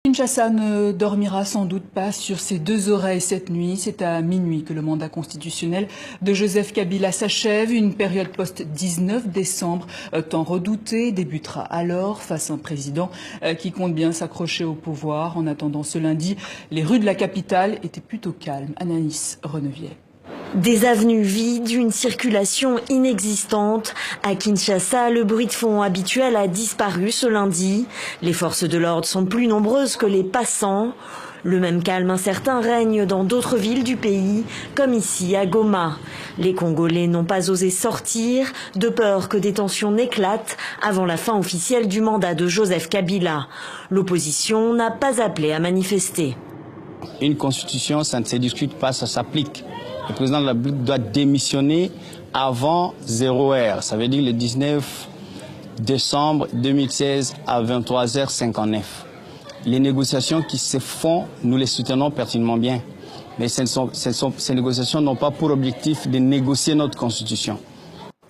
Kinshasa ne dormira sans doute pas sur ses deux oreilles cette nuit. C'est à minuit que le mandat constitutionnel de Joseph Kabila s'achève. Une période post-19 décembre, tant redoutée, débutera alors face à un président qui compte bien s'accrocher au pouvoir. En attendant ce lundi, les rues de la capitale étaient plutôt calmes. Anaïs Renevier. Des avenues vides, une circulation inexistante. À Kinshasa, le bruit de fond habituel a disparu ce lundi. Les forces de l'ordre sont plus nombreuses que les passants. Le même calme incertain règne dans d'autres villes du pays, comme ici à Goma. Les Congolais n'ont pas osé sortir, de peur que des tensions n'éclatent avant la fin officielle du mandat de Joseph Kabila. L'opposition n'a pas appelé à manifester. Une constitution, ça ne se discute pas, ça s'applique. Le président de la République doit démissionner avant 0 heure. Ça veut dire le 19 décembre 2016 à 23h59. Les négociations qui se font, nous les soutenons pertinemment bien. Mais ces négociations n'ont pas pour objectif de négocier notre constitution.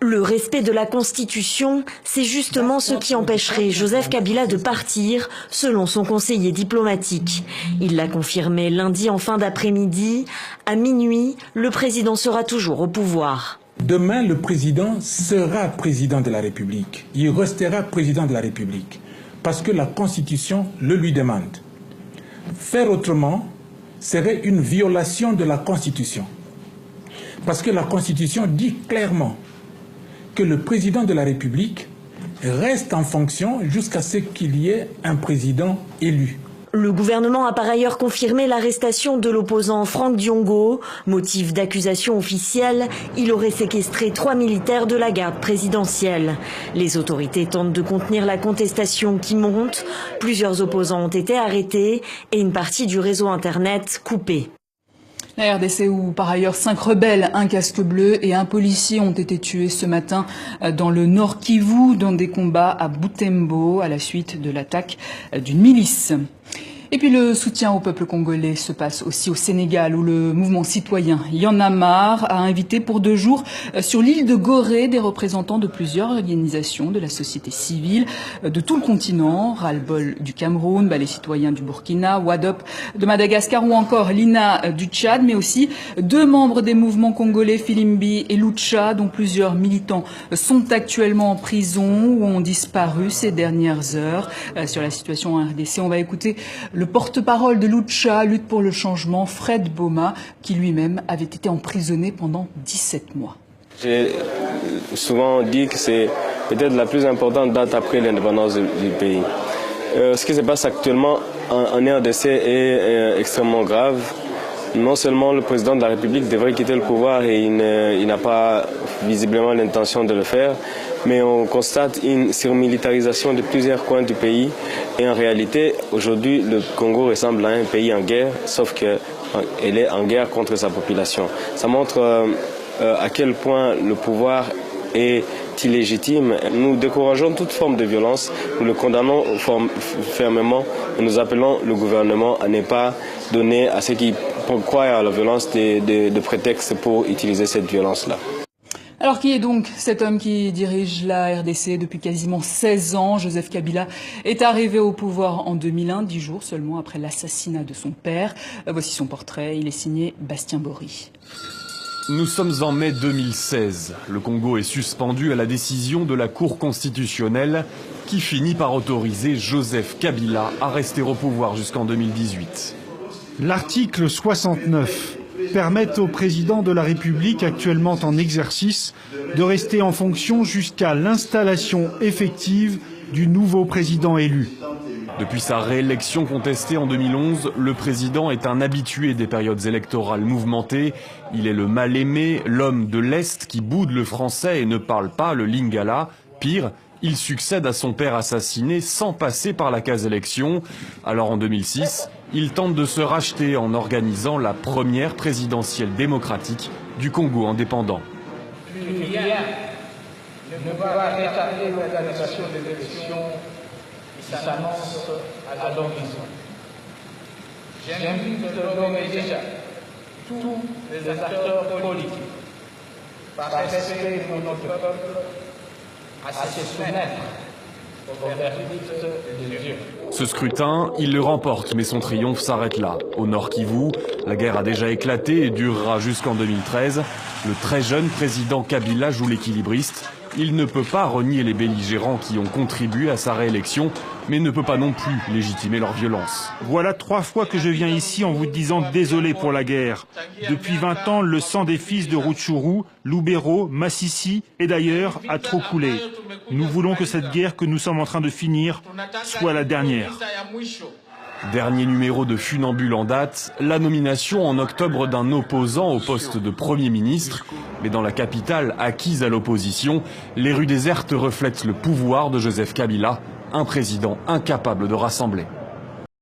Le respect de la Constitution, c'est justement ce qui empêcherait Joseph Kabila de partir, selon son conseiller diplomatique. Il l'a confirmé lundi en fin d'après-midi. À minuit, le président sera toujours au pouvoir. Demain, le président sera président de la République. Il restera président de la République. Parce que la Constitution le lui demande. Faire autrement serait une violation de la Constitution. Parce que la Constitution dit clairement que le président de la République reste en fonction jusqu'à ce qu'il y ait un président élu. Le gouvernement a par ailleurs confirmé l'arrestation de l'opposant Franck Diongo. Motif d'accusation officielle, il aurait séquestré 3 militaires de la garde présidentielle. Les autorités tentent de contenir la contestation qui monte. Plusieurs opposants ont été arrêtés et une partie du réseau Internet coupée. La RDC où par ailleurs 5 rebelles, un casque bleu et un policier ont été tués ce matin dans le Nord Kivu dans des combats à Butembo à la suite de l'attaque d'une milice. Et puis le soutien au peuple congolais se passe aussi au Sénégal où le mouvement citoyen Y'en a marre a invité pour 2 jours sur l'île de Gorée des représentants de plusieurs organisations de la société civile de tout le continent, Ras-le-bol du Cameroun, les citoyens du Burkina, WADOP de Madagascar ou encore l'INA du Tchad, mais aussi 2 membres des mouvements congolais Filimbi et Lucha dont plusieurs militants sont actuellement en prison ou ont disparu ces dernières heures. Sur la situation en RDC, on va écouter le porte-parole de Lucha, Lutte pour le changement, Fred Boma, qui lui-même avait été emprisonné pendant 17 mois. J'ai souvent dit que c'est peut-être la plus importante date après l'indépendance du pays. Ce qui se passe actuellement en RDC est extrêmement grave. Non seulement le président de la République devrait quitter le pouvoir et il n'a pas visiblement l'intention de le faire, mais on constate une surmilitarisation de plusieurs coins du pays. Et en réalité, aujourd'hui, le Congo ressemble à un pays en guerre, sauf qu'elle est en guerre contre sa population. Ça montre à quel point le pouvoir est illégitime. Nous décourageons toute forme de violence, nous le condamnons fermement et nous appelons le gouvernement à ne pas donner à ceux qui croient à la violence de prétextes pour utiliser cette violence-là. Alors qui est donc cet homme qui dirige la RDC depuis quasiment 16 ans? Joseph Kabila est arrivé au pouvoir en 2001, 10 jours seulement après l'assassinat de son père. Voici son portrait, il est signé Bastien Bory. Nous sommes en mai 2016. Le Congo est suspendu à la décision de la Cour constitutionnelle qui finit par autoriser Joseph Kabila à rester au pouvoir jusqu'en 2018. L'article 69 permet au président de la République actuellement en exercice de rester en fonction jusqu'à l'installation effective du nouveau président élu. Depuis sa réélection contestée en 2011, le président est un habitué des périodes électorales mouvementées. Il est le mal-aimé, l'homme de l'Est qui boude le français et ne parle pas le lingala. Pire, il succède à son père assassiné sans passer par la case élection. Alors en 2006, il tente de se racheter en organisant la première présidentielle démocratique du Congo indépendant. Rien ne va rétablir l'organisation des élections qui s'annonce à l'horizon. J'invite d'ores et déjà tous les acteurs politiques, par respect pour notre peuple, à se soumettre au verdict de Dieu. Ce scrutin, il le remporte, mais son triomphe s'arrête là. Au Nord Kivu, la guerre a déjà éclaté et durera jusqu'en 2013. Le très jeune président Kabila joue l'équilibriste. Il ne peut pas renier les belligérants qui ont contribué à sa réélection, mais ne peut pas non plus légitimer leur violence. Voilà 3 fois que je viens ici en vous disant désolé pour la guerre. Depuis 20 ans, le sang des fils de Rutshuru, Lubero, Massissi et d'ailleurs a trop coulé. Nous voulons que cette guerre que nous sommes en train de finir soit la dernière. Dernier numéro de Funambule en date, la nomination en octobre d'un opposant au poste de Premier ministre. Mais dans la capitale acquise à l'opposition, les rues désertes reflètent le pouvoir de Joseph Kabila, un président incapable de rassembler.